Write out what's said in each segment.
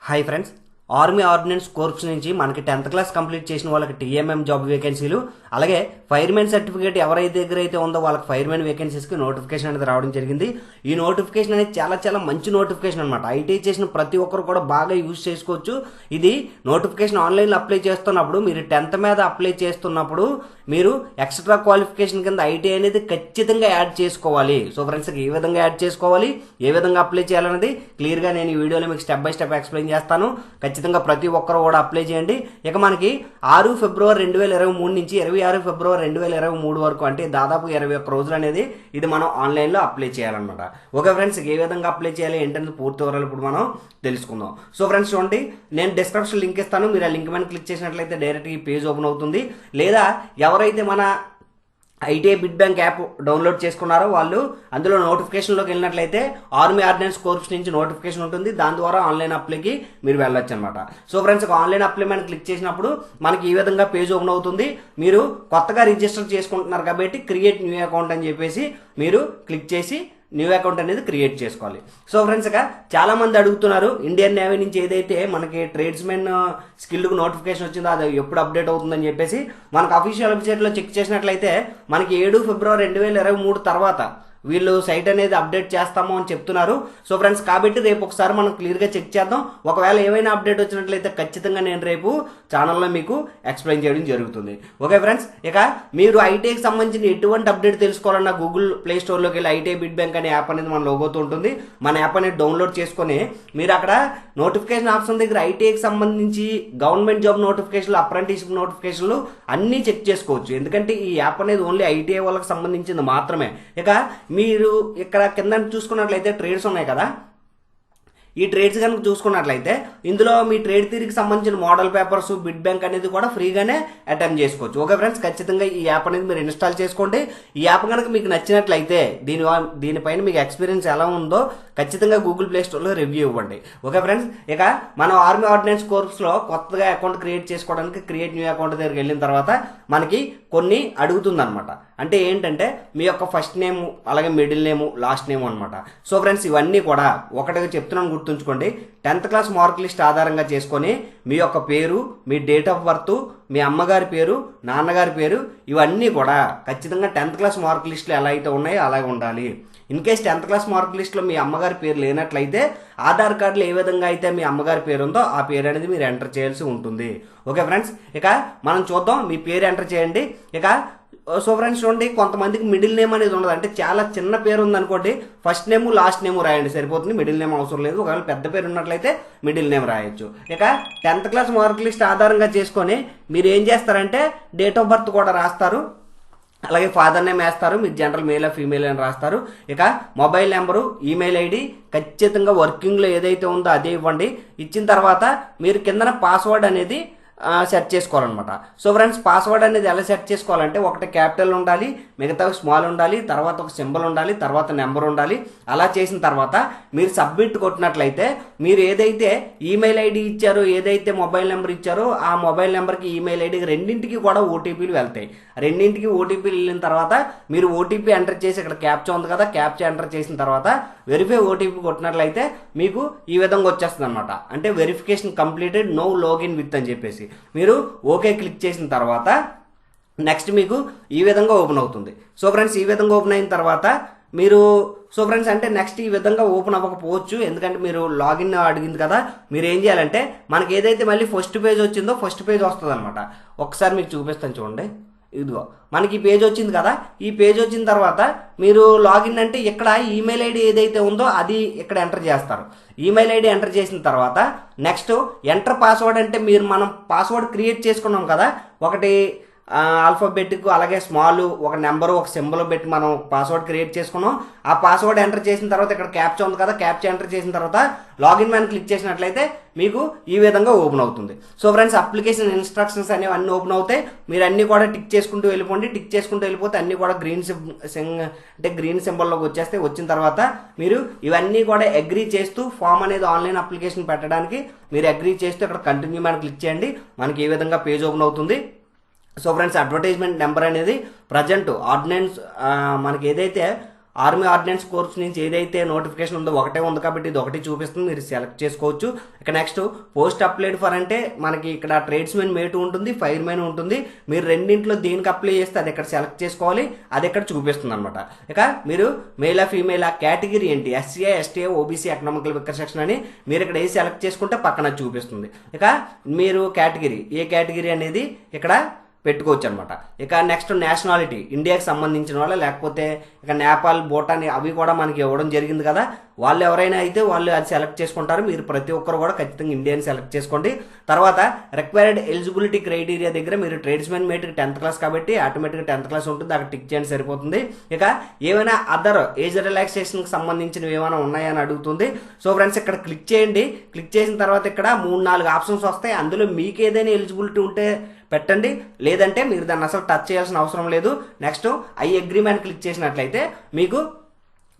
Hi friends, army ordinance కోర్ప్స్ నుంచి మనకి 10th class complete చేసిన వాళ్ళకి టీఎంఎం జాబ్ వేకెన్సీలు, అలాగే ఫైర్మెన్ సర్టిఫికేట్ ఎవరైతే దగ్గర అయితే ఉందో వాళ్ళకి ఫైర్మెన్ వేకెన్సీస్కి నోటిఫికేషన్ అనేది రావడం జరిగింది. ఈ నోటిఫికేషన్ అనేది చాలా మంచి నోటిఫికేషన్ అనమాట. ఐటీ చేసిన ప్రతి ఒక్కరు కూడా బాగా యూజ్ చేసుకోవచ్చు. ఇది నోటిఫికేషన్ ఆన్లైన్లో అప్లై చేస్తున్నప్పుడు, మీరు 10th మీద అప్లై చేస్తున్నప్పుడు మీరు ఎక్స్ట్రా క్వాలిఫికేషన్ కింద ఐటీ అనేది ఖచ్చితంగా యాడ్ చేసుకోవాలి. సో ఫ్రెండ్స్, ఏ విధంగా యాడ్ చేసుకోవాలి, ఏ విధంగా అప్లై చేయాలనేది క్లియర్గా నేను ఈ వీడియోలో మీకు స్టెప్ బై స్టెప్ ఎక్స్ప్లెయిన్ చేస్తాను. ఖచ్చితంగా ప్రతి ఒక్కరు కూడా అప్లై చేయండి. ఇక మనకి 6 ఫిబ్రవరి 2023 నుంచి 26 ఫిబ్రవరి 2023 వరకు, అంటే దాదాపు 21 రోజులు అనేది ఇది మనం ఆన్లైన్లో అప్లై చేయాలన్నమాట. ఓకే ఫ్రెండ్స్, ఏ విధంగా అప్లై చేయాలి ఏంటనేది పూర్తి వివరాలు ఇప్పుడు మనం తెలుసుకుందాం. సో ఫ్రెండ్స్ చూడండి, నేను డిస్క్రిప్షన్ లింక్ ఇస్తాను. మీరు ఆ లింక్ మీద క్లిక్ చేసినట్లయితే డైరెక్ట్గా ఈ పేజ్ ఓపెన్ అవుతుంది. లేదా ఎవరైతే మన ITI bid bank app download చేసుకున్నారో వాళ్ళు అందులో నోటిఫికేషన్లోకి వెళ్ళినట్లయితే ఆర్మీ ఆర్డినెన్స్ కోర్ప్స్ నుంచి నోటిఫికేషన్ ఉంటుంది. దాని ద్వారా ఆన్లైన్ అప్లైకి మీరు వెళ్ళొచ్చు అనమాట. సో ఫ్రెండ్స్, ఆన్లైన్ అప్లై మీద క్లిక్ చేసినప్పుడు మనకి ఈ విధంగా పేజ్ ఓపెన్ అవుతుంది. మీరు కొత్తగా రిజిస్టర్ చేసుకుంటున్నారు కాబట్టి క్రియేట్ న్యూ అకౌంట్ అని చెప్పేసి మీరు క్లిక్ చేసి న్యూ అకౌంట్ అనేది క్రియేట్ చేసుకోవాలి. సో ఫ్రెండ్స్, ఇక చాలా మంది అడుగుతున్నారు, ఇండియన్ నేవీ నుంచి ఏదైతే మనకి ట్రేడ్స్మెన్ స్కిల్కు నోటిఫికేషన్ వచ్చిందో అది ఎప్పుడు అప్డేట్ అవుతుందని చెప్పేసి మనకు అఫీషియల్ వెబ్సైట్లో చెక్ చేసినట్లయితే మనకి 7 ఫిబ్రవరి 2023 తర్వాత వీళ్ళు సైట్ అనేది అప్డేట్ చేస్తాము అని చెప్తున్నారు. సో ఫ్రెండ్స్, కాబట్టి రేపు ఒకసారి మనం క్లియర్గా చెక్ చేద్దాం. ఒకవేళ ఏమైనా అప్డేట్ వచ్చినట్లయితే ఖచ్చితంగా నేను రేపు ఛానల్లో మీకు ఎక్స్ప్లెయిన్ చేయడం జరుగుతుంది. ఓకే ఫ్రెండ్స్, ఇక మీరు ఐటీఐకి సంబంధించిన ఎటువంటి అప్డేట్ తెలుసుకోవాలన్నా గూగుల్ ప్లే స్టోర్లోకి వెళ్ళి ఐటీఐ బిడ్ బ్యాంక్ అనే యాప్ అనేది మన లోగోతో ఉంటుంది. మన యాప్ అనేది డౌన్లోడ్ చేసుకొని మీరు అక్కడ నోటిఫికేషన్ ఆప్షన్ దగ్గర ఐటీఐకి సంబంధించి గవర్నమెంట్ జాబ్ నోటిఫికేషన్లు, అప్రెంటిస్షిప్ నోటిఫికేషన్లు అన్నీ చెక్ చేసుకోవచ్చు. ఎందుకంటే ఈ యాప్ అనేది ఓన్లీ ఐటీఐ వాళ్ళకి సంబంధించింది మాత్రమే. ఇక మీరు ఇక్కడ కింద చూసుకున్నట్లయితే ట్రేడ్స్ ఉన్నాయి కదా, ఈ ట్రేడ్స్ కనుక చూసుకున్నట్లయితే ఇందులో మీ ట్రేడ్ థియరీకి సంబంధించిన మోడల్ పేపర్స్, బిడ్ బ్యాంక్ అనేది కూడా ఫ్రీగానే అటెంప్ట్ చేసుకోవచ్చు. ఓకే ఫ్రెండ్స్, ఖచ్చితంగా ఈ యాప్ అనేది మీరు ఇన్స్టాల్ చేసుకోండి. ఈ యాప్ కనుక మీకు నచ్చినట్లయితే దీనిపైన మీకు ఎక్స్పీరియన్స్ ఎలా ఉందో ఖచ్చితంగా గూగుల్ ప్లే స్టోర్లో రివ్యూ ఇవ్వండి. ఓకే ఫ్రెండ్స్, ఇక మనం ఆర్మీ ఆర్డినెన్స్ కోర్ప్స్లో కొత్తగా అకౌంట్ క్రియేట్ చేసుకోవడానికి క్రియేట్ న్యూ అకౌంట్ దగ్గరికి వెళ్ళిన తర్వాత మనకి కొన్ని అడుగుతుందన్నమాట. అంటే ఏంటంటే మీ యొక్క ఫస్ట్ నేమ్, అలాగే మిడిల్ నేమ్, లాస్ట్ నేమ్ అనమాట. సో ఫ్రెండ్స్, ఇవన్నీ కూడా ఒకటిగా చెప్తున్నాను, గుర్తుంచుకోండి. 10th క్లాస్ మార్క్ లిస్ట్ ఆధారంగా చేసుకొని మీ యొక్క పేరు, మీ డేట్ ఆఫ్ బర్త్, మీ అమ్మగారి పేరు, నాన్నగారి పేరు, ఇవన్నీ కూడా ఖచ్చితంగా 10th క్లాస్ మార్క్ లిస్టులో ఎలా అయితే ఉన్నాయో అలాగే ఉండాలి. In case 10th class mark లిస్ట్లో మీ అమ్మగారి పేరు లేనట్లయితే ఆధార్ కార్డులో ఏ విధంగా అయితే మీ అమ్మగారి పేరు ఉందో ఆ పేరు అనేది మీరు ఎంటర్ చేయాల్సి ఉంటుంది. ఓకే ఫ్రెండ్స్, ఇక మనం చూద్దాం. మీ పేరు ఎంటర్ చేయండి. ఇక సో ఫ్రెండ్స్ చూడండి, కొంతమందికి మిడిల్ నేమ్ అనేది ఉండదు. అంటే చాలా చిన్న పేరు ఉందనుకోండి, ఫస్ట్ నేమ్ లాస్ట్ నేమ్ రాయండి సరిపోతుంది. మిడిల్ నేమ్ అవసరం లేదు. ఒకవేళ పెద్ద పేరు ఉన్నట్లయితే మిడిల్ నేమ్ రాయొచ్చు. ఇక 10th క్లాస్ మార్క్ లిస్ట్ ఆధారంగా చేసుకొని మీరు ఏం చేస్తారంటే డేట్ ఆఫ్ బర్త్ కూడా రాస్తారు, అలాగే ఫాదర్ నేమ్ వేస్తారు, మీరు జనరల్ మేల్ ఫీమేల్ అని రాస్తారు. ఇక మొబైల్ నెంబరు, ఈమెయిల్ ఐడి ఖచ్చితంగా వర్కింగ్లో ఏదైతే ఉందో అదే ఇవ్వండి. ఇచ్చిన తర్వాత మీరు కిందన పాస్వర్డ్ అనేది సెట్ చేసుకోవాలన్నమాట. సో ఫ్రెండ్స్, పాస్వర్డ్ అనేది ఎలా సెట్ చేసుకోవాలంటే ఒకటి క్యాపిటల్ ఉండాలి, మిగతా స్మాల్ ఉండాలి, తర్వాత ఒక సింబల్ ఉండాలి, తర్వాత నెంబర్ ఉండాలి. అలా చేసిన తర్వాత మీరు సబ్మిట్ కొట్టినట్లయితే మీరు ఏదైతే ఈమెయిల్ ఐడి ఇచ్చారో, ఏదైతే మొబైల్ నెంబర్ ఇచ్చారో ఆ మొబైల్ నెంబర్కి, ఈమెయిల్ ఐడికి రెండింటికి కూడా ఓటీపీలు వెళ్తాయి. రెండింటికి ఓటీపీలు వెళ్ళిన తర్వాత మీరు ఓటీపీ ఎంటర్ చేసి, ఇక్కడ క్యాప్చా ఉంది కదా, క్యాప్చా ఎంటర్ చేసిన తర్వాత వెరిఫై ఓటీపీ కొట్టినట్లయితే మీకు ఈ విధంగా వచ్చేస్తుంది అనమాట. అంటే verification completed, no login with అని చెప్పేసి మీరు ఓకే క్లిక్ చేసిన తర్వాత నెక్స్ట్ మీకు ఈ విధంగా ఓపెన్ అవుతుంది. సో ఫ్రెండ్స్, ఈ విధంగా ఓపెన్ అయిన తర్వాత మీరు అంటే నెక్స్ట్ ఈ విధంగా ఓపెన్ అవ్వకపోవచ్చు, ఎందుకంటే మీరు లాగిన్ అడిగింది కదా. మీరు ఏం చేయాలంటే మనకి ఏదైతే మళ్ళీ ఫస్ట్ పేజ్ వచ్చిందో ఫస్ట్ పేజ్ వస్తుంది అనమాట. ఒకసారి మీకు చూపిస్తాను చూడండి. ఇదిగో మనకి ఈ పేజ్ వచ్చింది కదా. ఈ పేజ్ వచ్చిన తర్వాత మీరు లాగిన్ అంటే ఇక్కడ ఈమెయిల్ ఐడి ఏదైతే ఉందో అది ఇక్కడ ఎంటర్ చేస్తారు. ఈమెయిల్ ఐడి ఎంటర్ చేసిన తర్వాత నెక్స్ట్ ఎంటర్ పాస్వర్డ్ అంటే మనం పాస్వర్డ్ క్రియేట్ చేసుకున్నాం కదా, ఒకటి ఆల్ఫాబెటిక్, అలాగే స్మాల్, ఒక నెంబరు, ఒక సింబల్ పెట్టి మనం పాస్వర్డ్ క్రియేట్ చేసుకున్నాం. ఆ పాస్వర్డ్ ఎంటర్ చేసిన తర్వాత ఇక్కడ క్యాప్చా ఉంది కదా, క్యాప్చా ఎంటర్ చేసిన తర్వాత లాగిన్ మ్యాన్ క్లిక్ చేసినట్లయితే మీకు ఈ విధంగా ఓపెన్ అవుతుంది. సో ఫ్రెండ్స్, అప్లికేషన్ ఇన్స్ట్రక్షన్స్ అనేవి అన్నీ ఓపెన్ అవుతాయి. మీరు అన్నీ కూడా టిక్ చేసుకుంటూ వెళ్ళిపోండి. టిక్ చేసుకుంటూ వెళ్ళిపోతే అన్నీ కూడా గ్రీన్ సింబల్లోకి వచ్చేస్తే, వచ్చిన తర్వాత మీరు ఇవన్నీ కూడా అగ్రీ చేస్తూ ఫామ్ అనేది ఆన్లైన్ అప్లికేషన్ పెట్టడానికి మీరు అగ్రీ చేస్తూ ఇక్కడ కంటిన్యూ మ్యాన్ క్లిక్ చేయండి. మనకి ఈ విధంగా పేజ్ ఓపెన్ అవుతుంది. సో ఫ్రెండ్స్, అడ్వర్టైజ్మెంట్ నెంబర్ అనేది ప్రజెంట్ ఆర్డినెన్స్ మనకి ఏదైతే ఆర్మీ ఆర్డినెన్స్ కోర్స్ నుంచి ఏదైతే నోటిఫికేషన్ ఉందో ఒకటే ఉంది కాబట్టి ఇది ఒకటి చూపిస్తుంది, మీరు సెలెక్ట్ చేసుకోవచ్చు. ఇక నెక్స్ట్ పోస్ట్ అప్లైడ్ ఫర్ అంటే మనకి ఇక్కడ ట్రేడ్స్మెన్ మేట్ ఉంటుంది, ఫైర్మెన్ ఉంటుంది. మీరు రెండింటిలో దేనికి అప్లై చేస్తే అది ఇక్కడ సెలెక్ట్ చేసుకోవాలి, అది ఇక్కడ చూపిస్తుంది అనమాట. ఇక మీరు మేలా ఫీమేలా కేటగిరీ ఏంటి, SCA STA OBC economical weaker section అని మీరు ఇక్కడ ఏ సెలెక్ట్ చేసుకుంటే పక్కన చూపిస్తుంది. ఇక మీరు కేటగిరీ ఏ కేటగిరీ అనేది ఇక్కడ పెట్టుకోవచ్చు అనమాట. ఇక నెక్స్ట్ నేషనాలిటీ ఇండియాకి సంబంధించిన వాళ్ళ, లేకపోతే ఇక నేపాల్ భూటాన్ అవి కూడా మనకి ఇవ్వడం జరిగింది కదా, వాళ్ళు ఎవరైనా అయితే వాళ్ళు అది సెలెక్ట్ చేసుకుంటారు. మీరు ప్రతి ఒక్కరు కూడా ఖచ్చితంగా ఇండియన్ సెలెక్ట్ చేసుకోండి. తర్వాత రిక్వైర్డ్ ఎలిజిబిలిటీ క్రైటీరియా దగ్గర మీరు ట్రేడ్స్మెన్ మేట్కి 10th క్లాస్ కాబట్టి ఆటోమేటిక్గా 10th క్లాస్ ఉంటుంది, అక్కడ టిక్ చేయండి సరిపోతుంది. ఇక ఏమైనా అదర్ ఏజ్ రిలాక్సేషన్కి సంబంధించినవి ఏమైనా ఉన్నాయని అడుగుతుంది. సో ఫ్రెండ్స్ ఇక్కడ క్లిక్ చేయండి. క్లిక్ చేసిన తర్వాత ఇక్కడ 3-4 ఆప్షన్స్ వస్తాయి. అందులో మీకు ఏదైనా ఎలిజిబిలిటీ ఉంటే పెట్టండి, లేదంటే మీరు దాన్ని అసలు టచ్ చేయాల్సిన అవసరం లేదు. నెక్స్ట్ ఐ అగ్రిమెంట్ క్లిక్ చేసినట్లయితే మీకు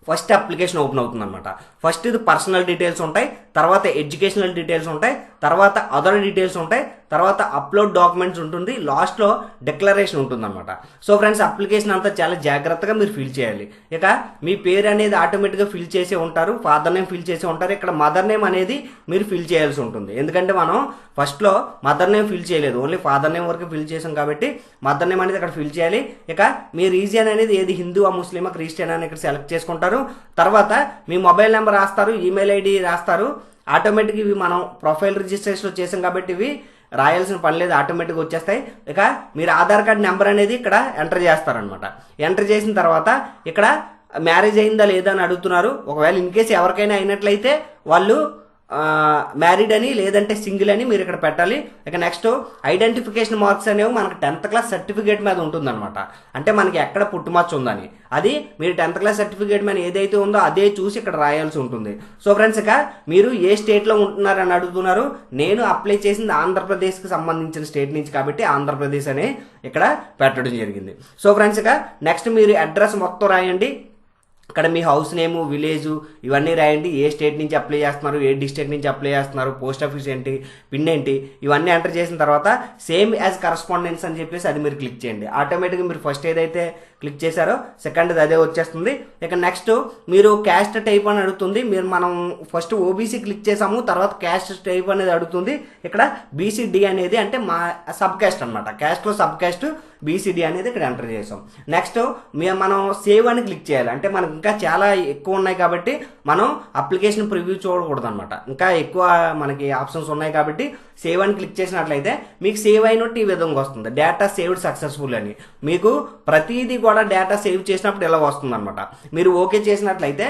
ఫస్ట్ అప్లికేషన్ ఓపెన్ అవుతుంది అనమాట. ఫస్ట్ ఇది పర్సనల్ డీటెయిల్స్ ఉంటాయి, తర్వాత ఎడ్యుకేషనల్ డీటెయిల్స్ ఉంటాయి, తర్వాత అదర్ డీటెయిల్స్ ఉంటాయి, తర్వాత అప్లోడ్ డాక్యుమెంట్స్ ఉంటుంది, లాస్ట్లో డిక్లరేషన్ ఉంటుంది అనమాట. సో ఫ్రెండ్స్ అప్లికేషన్ అంతా చాలా జాగ్రత్తగా మీరు ఫిల్ చేయాలి. ఇక మీ పేరు అనేది ఆటోమేటిక్గా ఫిల్ చేసే ఉంటారు, ఫాదర్ నేమ్ ఫిల్ చేసే ఉంటారు. ఇక్కడ మదర్ నేమ్ అనేది మీరు ఫిల్ చేయాల్సి ఉంటుంది, ఎందుకంటే మనం ఫస్ట్లో మదర్ నేమ్ ఫిల్ చేయలేదు, ఓన్లీ ఫాదర్ నేమ్ వరకు ఫిల్ చేసాం కాబట్టి మదర్ నేమ్ అనేది అక్కడ ఫిల్ చేయాలి. ఇక మీ రీజియన్ అనేది ఏది హిందూ ముస్లిమా క్రిస్టియన్ అని ఇక్కడ సెలెక్ట్ చేసుకుంటారు. తర్వాత మీ మొబైల్ నెంబర్ రాస్తారు, ఈమెయిల్ ఐడి రాస్తారు. ఆటోమేటిక్ ఇవి మనం ప్రొఫైల్ రిజిస్ట్రేషన్ చేసాం కాబట్టి ఇవి రాయాల్సిన పని లేదు, ఆటోమేటిక్గా వచ్చేస్తాయి. ఇక మీరు ఆధార్ కార్డ్ నెంబర్ అనేది ఇక్కడ ఎంటర్ చేస్తారనమాట. ఎంటర్ చేసిన తర్వాత ఇక్కడ మ్యారేజ్ అయిందా లేదా అని అడుగుతున్నారు. ఒకవేళ ఇన్ కేసు ఎవరికైనా అయినట్లయితే వాళ్ళు మ్యారీడ్ అని, లేదంటే సింగిల్ అని మీరు ఇక్కడ పెట్టాలి. ఇక నెక్స్ట్ ఐడెంటిఫికేషన్ మార్క్స్ అనేవి మనకు 10th క్లాస్ సర్టిఫికేట్ మీద ఉంటుందన్నమాట. అంటే మనకి ఎక్కడ పుట్టుమచ్చ ఉందని అది మీరు 10th క్లాస్ సర్టిఫికేట్ మీద ఏదైతే ఉందో అదే చూసి ఇక్కడ రాయాల్సి ఉంటుంది. సో ఫ్రెండ్స్ ఇక మీరు ఏ స్టేట్లో ఉంటున్నారని అడుగుతున్నారు. నేను అప్లై చేసింది ఆంధ్రప్రదేశ్కి సంబంధించిన స్టేట్ నుంచి కాబట్టి ఆంధ్రప్రదేశ్ అని ఇక్కడ పెట్టడం జరిగింది. సో ఫ్రెండ్స్ ఇక నెక్స్ట్ మీరు అడ్రస్ మొత్తం రాయండి. ఇక్కడ మీ హౌస్ నేము, విలేజ్ ఇవన్నీ రాయండి. ఏ స్టేట్ నుంచి అప్లై చేస్తున్నారు, ఏ డిస్ట్రిక్ట్ నుంచి అప్లై చేస్తున్నారు, పోస్ట్ ఆఫీస్ ఏంటి, పిన్ ఏంటి, ఇవన్నీ ఎంటర్ చేసిన తర్వాత సేమ్ యాజ్ కరస్పాండెన్స్ అని చెప్పేసి అది మీరు క్లిక్ చేయండి. ఆటోమేటిక్గా మీరు ఫస్ట్ ఏదైతే క్లిక్ చేశారో సెకండ్ అదే వచ్చేస్తుంది. ఇక నెక్స్ట్ మీరు క్యాస్ట్ టైప్ అని అడుగుతుంది. మనం ఫస్ట్ ఓబీసీ క్లిక్ చేసాము, తర్వాత క్యాస్ట్ టైప్ అనేది అడుగుతుంది. ఇక్కడ బీసీడీ అనేది అంటే మా సబ్ క్యాస్ట్ అనమాట. క్యాస్ట్లో సబ్ క్యాస్ట్ బీసీడీ అనేది ఇక్కడ ఎంటర్ చేసాం. నెక్స్ట్ మనం సేవ్ అని క్లిక్ చేయాలి. అంటే మనకు ఇంకా చాలా ఎక్కువ ఉన్నాయి కాబట్టి మనం అప్లికేషన్ ప్రివ్యూ చూడకూడదు అనమాట. ఇంకా ఎక్కువ మనకి ఆప్షన్స్ ఉన్నాయి కాబట్టి సేవ్ అని క్లిక్ చేసినట్లయితే మీకు సేవ్ అయినట్టు ఈ విధంగా వస్తుంది, డేటా సేవ్డ్ సక్సెస్ఫుల్ అని. మీకు ప్రతిదీ కూడా డేటా సేవ్ చేసినప్పుడు ఇలా వస్తుంది అనమాట. మీరు ఓకే చేసినట్లయితే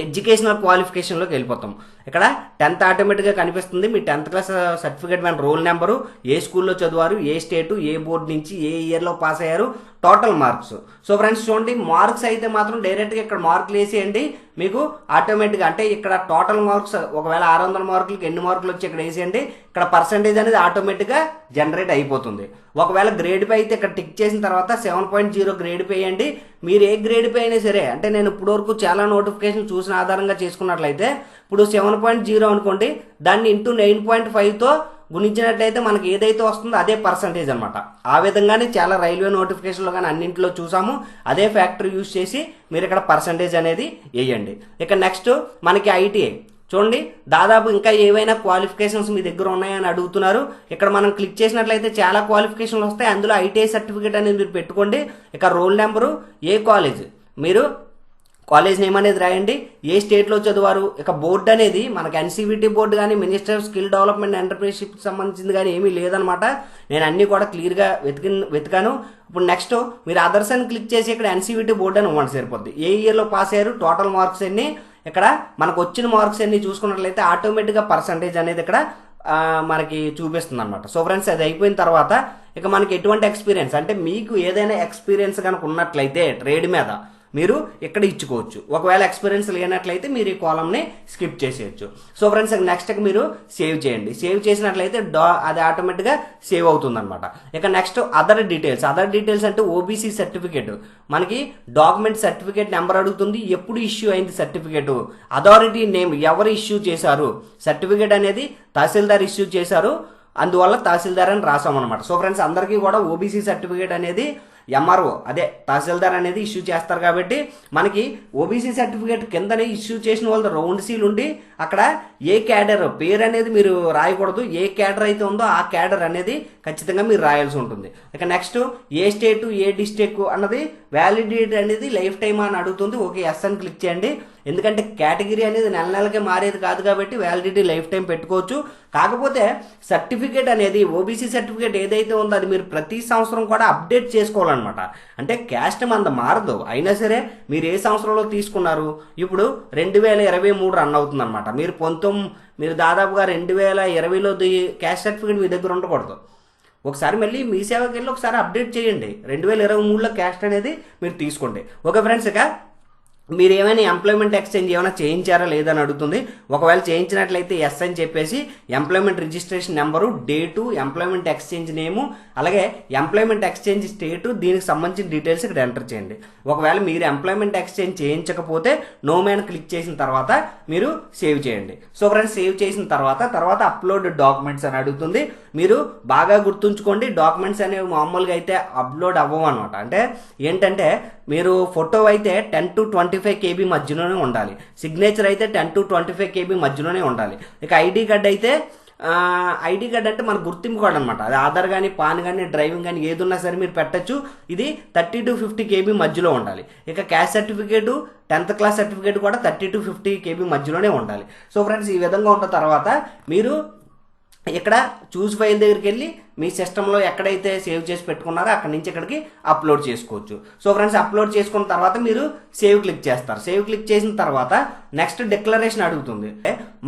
ఎడ్యుకేషనల్ క్వాలిఫికేషన్లోకి వెళ్ళిపోతాం. ఇక్కడ 10th ఆటోమేటిక్గా కనిపిస్తుంది. మీ 10th క్లాస్ సర్టిఫికేట్ మీద రోల్ నెంబరు, ఏ స్కూల్లో చదివారు, ఏ స్టేటు, ఏ బోర్డు నుంచి ఏ ఇయర్లో పాస్ అయ్యారు, టోటల్ మార్క్స్. సో ఫ్రెండ్స్ చూడండి, మార్క్స్ అయితే మాత్రం డైరెక్ట్గా ఇక్కడ మార్కులు వేసేయండి. మీకు ఆటోమేటిక్గా అంటే ఇక్కడ టోటల్ మార్క్స్ ఒకవేళ 600 మార్కులకి ఎన్ని మార్కులు వచ్చి ఇక్కడ వేసేయండి. ఇక్కడ పర్సంటేజ్ అనేది ఆటోమేటిక్గా జనరేట్ అయిపోతుంది. ఒకవేళ గ్రేడ్ పై అయితే ఇక్కడ టిక్ చేసిన తర్వాత 7.0 గ్రేడ్ పే వేయండి. మీరు ఏ గ్రేడ్ పై అయినా సరే, అంటే నేను ఇప్పుడు వరకు చాలా నోటిఫికేషన్ చూసిన ఆధారంగా చేసుకున్నట్లయితే ఇప్పుడు 7.0 అనుకోండి, దాన్ని ఇంటూ 9.5తో గుణించినట్లయితే మనకి ఏదైతే వస్తుందో అదే పర్సంటేజ్ అనమాట. ఆ విధంగానే చాలా రైల్వే నోటిఫికేషన్లో కానీ అన్నింటిలో చూసాము. అదే ఫ్యాక్టర్ యూజ్ చేసి మీరు ఇక్కడ పర్సంటేజ్ అనేది వేయండి. ఇక నెక్స్ట్ మనకి ఐటీఐ చూడండి, దాదాపు ఇంకా ఏవైనా క్వాలిఫికేషన్స్ మీ దగ్గర ఉన్నాయని అడుగుతున్నారు. ఇక్కడ మనం క్లిక్ చేసినట్లయితే చాలా క్వాలిఫికేషన్లు వస్తాయి. అందులో ఐటీఐ సర్టిఫికేట్ అనేది మీరు పెట్టుకోండి. ఇక రోల్ నెంబరు, ఏ కాలేజ్, మీరు కాలేజ్ నేమ్ అనేది రాయండి, ఏ స్టేట్లో చదివారు. ఇక బోర్డు అనేది మనకి ఎన్సీవీటీ బోర్డు కానీ minister of skill development entrepreneurship సంబంధించింది కానీ ఏమీ లేదనమాట. నేను అన్నీ కూడా క్లియర్గా వెతికాను. ఇప్పుడు నెక్స్ట్ మీరు అదర్స్ అని క్లిక్ చేసి ఇక్కడ ఎన్సీవీటీ బోర్డు అని ఇవ్వండి సరిపోద్ది. ఏ ఇయర్లో పాస్ అయ్యారు, టోటల్ మార్క్స్ ఎన్ని, ఇక్కడ మనకు వచ్చిన మార్క్స్ ఎన్ని చూసుకున్నట్లయితే ఆటోమేటిక్గా పర్సంటేజ్ అనేది ఇక్కడ మనకి చూపిస్తుంది అనమాట. సో ఫ్రెండ్స్ అది అయిపోయిన తర్వాత ఇక మనకి ఎటువంటి ఎక్స్పీరియన్స్, అంటే మీకు ఏదైనా ఎక్స్పీరియన్స్ కనుక ఉన్నట్లయితే ట్రేడ్ మీద మీరు ఇక్కడ ఇచ్చుకోవచ్చు. ఒకవేళ ఎక్స్పీరియన్స్ లేనట్లయితే మీరు ఈ కాలంని స్కిప్ చేసేయచ్చు. సో ఫ్రెండ్స్ నెక్స్ట్ మీరు సేవ్ చేయండి. సేవ్ చేసినట్లయితే అది ఆటోమేటిక్గా సేవ్ అవుతుంది అనమాట. ఇక నెక్స్ట్ అదర్ డీటెయిల్స్ అంటే ఓబీసీ సర్టిఫికేట్, మనకి డాక్యుమెంట్ సర్టిఫికేట్ నెంబర్ అడుగుతుంది, ఎప్పుడు ఇష్యూ అయింది సర్టిఫికేట్, అథారిటీ నేమ్, ఎవరు ఇష్యూ చేశారు, సర్టిఫికేట్ అనేది తహసీల్దార్ ఇష్యూ చేశారు, అందువల్ల తహసీల్దార్ అని రాసామన్నమాట. సో ఫ్రెండ్స్ అందరికీ కూడా ఓబీసీ సర్టిఫికేట్ అనేది ఎంఆర్ఓ అదే తహసీల్దార్ అనేది ఇష్యూ చేస్తారు. కాబట్టి మనకి ఓబీసీ సర్టిఫికేట్ కిందనే ఇష్యూ చేసిన వాళ్ళ రౌండ్ సీల్ ఉండి అక్కడ ఏ క్యాడర్ పేరు అనేది మీరు రాయకూడదు. ఏ క్యాడర్ అయితే ఉందో ఆ క్యాడర్ అనేది ఖచ్చితంగా మీరు రాయాల్సి ఉంటుంది. ఇక నెక్స్ట్ ఏ స్టేటు ఏ డిస్ట్రిక్ట్ అన్నది వ్యాలిడిటీ అనేది లైఫ్ టైమ్ అని అడుగుతుంది. ఓకే ఎస్ అని క్లిక్ చేయండి. ఎందుకంటే కేటగిరీ అనేది నెల నెలకే మారేది కాదు కాబట్టి వ్యాలిడిటీ లైఫ్ టైం పెట్టుకోవచ్చు. కాకపోతే సర్టిఫికేట్ అనేది ఓబీసీ సర్టిఫికేట్ ఏదైతే ఉందో అది మీరు ప్రతి సంవత్సరం కూడా అప్డేట్ చేసుకోవాలన్నమాట. అంటే క్యాస్ట్ మంద మారదు. అయినా సరే మీరు ఏ సంవత్సరంలో తీసుకున్నారు, ఇప్పుడు 2023 రన్ అవుతుంది అనమాట. మీరు దాదాపుగా 2020లో క్యాస్ట్ సర్టిఫికేట్ మీ దగ్గర ఉండకూడదు. ఒకసారి మళ్ళీ మీ సేవకి వెళ్ళి ఒకసారి అప్డేట్ చేయండి. 2023లో క్యాస్ట్ అనేది మీరు తీసుకోండి. ఓకే ఫ్రెండ్స్, ఇక మీరు ఏమైనా ఎంప్లాయ్మెంట్ ఎక్స్చేంజ్ ఏమైనా చేయించారా లేదని అడుగుతుంది. ఒకవేళ చేయించినట్లయితే ఎస్ అని చెప్పేసి employment registration number, date, employment exchange name, అలాగే ఎంప్లాయ్మెంట్ ఎక్స్చేంజ్ స్టేటు, దీనికి సంబంధించిన డీటెయిల్స్ ఇక్కడ ఎంటర్ చేయండి. ఒకవేళ మీరు ఎంప్లాయ్మెంట్ ఎక్స్చేంజ్ చేయించకపోతే నో మ్యాన్ క్లిక్ చేసిన తర్వాత మీరు సేవ్ చేయండి. సో ఫ్రెండ్స్, సేవ్ చేసిన తర్వాత అప్లోడ్ డాక్యుమెంట్స్ అని అడుగుతుంది. మీరు బాగా గుర్తుంచుకోండి, డాక్యుమెంట్స్ అనేవి మామూలుగా అయితే అప్లోడ్ అవ్వవు అనమాట. అంటే ఏంటంటే మీరు ఫోటో అయితే 10 to 25 KB మధ్యలోనే ఉండాలి. సిగ్నేచర్ అయితే 10 to 25 KB మధ్యలోనే ఉండాలి. ఇక ఐడి కార్డ్ అయితే ఐడి కార్డ్ అంటే మన గుర్తింపు కార్డు అనమాట. అది ఆధార్ కానీ పాన్ కానీ డ్రైవింగ్ కానీ ఏది ఉన్నా సరే మీరు పెట్టచ్చు. ఇది 30 to 50 KB మధ్యలో ఉండాలి. ఇక caste certificate 10th class certificate కూడా 30 to 50 KB మధ్యలోనే ఉండాలి. సో ఫ్రెండ్స్, ఈ విధంగా ఉన్న తర్వాత మీరు ఇక్కడ చూస్ ఫైల్ దగ్గరికి వెళ్ళి మీ సిస్టంలో ఎక్కడైతే సేవ్ చేసి పెట్టుకున్నారో అక్కడి నుంచి ఇక్కడికి అప్లోడ్ చేసుకోవచ్చు. సో ఫ్రెండ్స్, అప్లోడ్ చేసుకున్న తర్వాత మీరు సేవ్ క్లిక్ చేస్తారు. సేవ్ క్లిక్ చేసిన తర్వాత నెక్స్ట్ డిక్లరేషన్ అడుగుతుంది.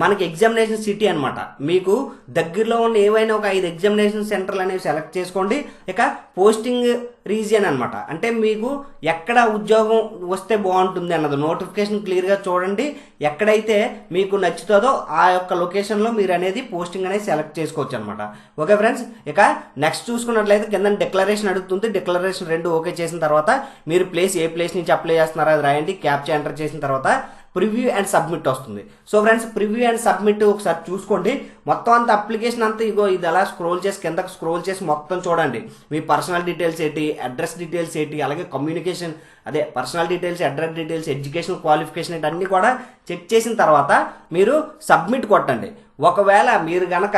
మనకి ఎగ్జామినేషన్ సిటీ అనమాట. మీకు దగ్గరలో ఉన్న ఏవైనా ఒక 5 ఎగ్జామినేషన్ సెంటర్లు అనేవి సెలెక్ట్ చేసుకోండి. ఇక పోస్టింగ్ రీజియన్ అనమాట. అంటే మీకు ఎక్కడ ఉద్యోగం వస్తే బాగుంటుంది అన్నది నోటిఫికేషన్ క్లియర్గా చూడండి. ఎక్కడైతే మీకు నచ్చుతుందో ఆ యొక్క లొకేషన్లో మీరు అనేది పోస్టింగ్ అనేది సెలెక్ట్ చేసుకోవచ్చు అనమాట. ఓకే ఫ్రెండ్స్, ఇక నెక్స్ట్ చూసుకున్నట్లయితే కింద డిక్లరేషన్ అడుగుతుంది. డిక్లరేషన్ 2 ఓకే చేసిన తర్వాత మీరు ఏ ప్లేస్ నుంచి అప్లై చేస్తున్నారో అది రాయండి. క్యాప్చా ఎంటర్ చేసిన తర్వాత ప్రివ్యూ అండ్ సబ్మిట్ వస్తుంది. So friends, preview and submit ఒకసారి చూసుకోండి. మొత్తం అంత అప్లికేషన్ అంతా ఇది అలా స్క్రోల్ చేసి కిందకు స్క్రోల్ చేసి మొత్తం చూడండి. మీ పర్సనల్ డీటెయిల్స్ ఏంటి, అడ్రస్ డీటెయిల్స్ ఏంటి, అలాగే కమ్యూనికేషన్ అదే personal details, address details, education qualification ఏంటి అన్నీ కూడా చెక్ చేసిన తర్వాత మీరు సబ్మిట్ కొట్టండి. ఒకవేళ మీరు గనక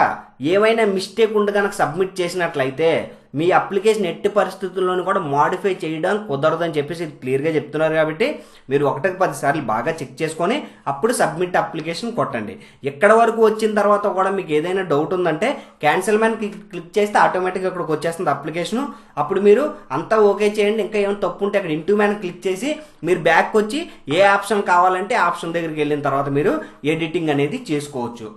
ఏమైనా మిస్టేక్ ఉండి కనుక సబ్మిట్ చేసినట్లయితే మీ అప్లికేషన్ ఎట్టి పరిస్థితుల్లోనూ కూడా మాడిఫై చేయడం కుదరదని చెప్పేసి క్లియర్గా చెప్తున్నారు. కాబట్టి మీరు 1కి 10 సార్లు బాగా చెక్ చేసుకొని అప్పుడు సబ్మిట్ అప్లికేషన్ కొట్టండి. ఎక్కడ వరకు వచ్చిన తర్వాత కూడా మీకు ఏదైనా డౌట్ ఉందంటే క్యాన్సిల్ మ్యాన్ క్లిక్ చేస్తే ఆటోమేటిక్గా ఇక్కడికి వచ్చేస్తుంది అప్లికేషన్. అప్పుడు మీరు అంతా ఓకే చేయండి. ఇంకా ఏమైనా తప్పు ఉంటే అక్కడ ఇంటూ మ్యాన్ క్లిక్ చేసి మీరు బ్యాక్ వచ్చి ఏ ఆప్షన్ కావాలంటే ఆప్షన్ దగ్గరికి వెళ్ళిన తర్వాత మీరు ఎడిటింగ్ అనేది చేసుకోవచ్చు.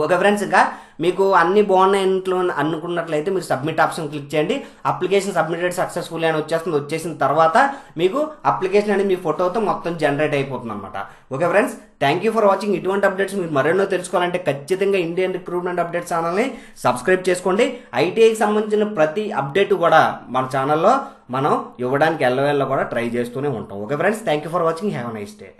ఓకే ఫ్రెండ్స్, ఇంకా మీకు అన్ని బాగున్నాయి ఇంట్లో అనుకున్నట్లయితే మీరు సబ్మిట్ ఆప్షన్ క్లిక్ చేయండి. అప్లికేషన్ సబ్మిటెడ్ సక్సెస్ఫుల్ అని వచ్చేస్తుంది. వచ్చేసిన తర్వాత మీకు అప్లికేషన్ అనేది మీ ఫోటోతో మొత్తం జనరేట్ అయిపోతుంది అనమాట. Okay friends, thank you for watching. ఇటువంటి అప్డేట్స్ మీరు మరెన్నో తెలుసుకోవాలంటే ఖచ్చితంగా ఇండియన్ రిక్రూట్మెంట్ అప్డేట్ ఛానల్ని సబ్స్క్రైబ్ చేసుకోండి. ఐటీఐకి సంబంధించిన ప్రతి అప్డేట్ కూడా మన ఛానల్లో మనం ఇవ్వడానికి ఎల్లవేళ్ళ కూడా ట్రై చేస్తూనే ఉంటాం. Okay friends, thank you for watching. Have a nice day.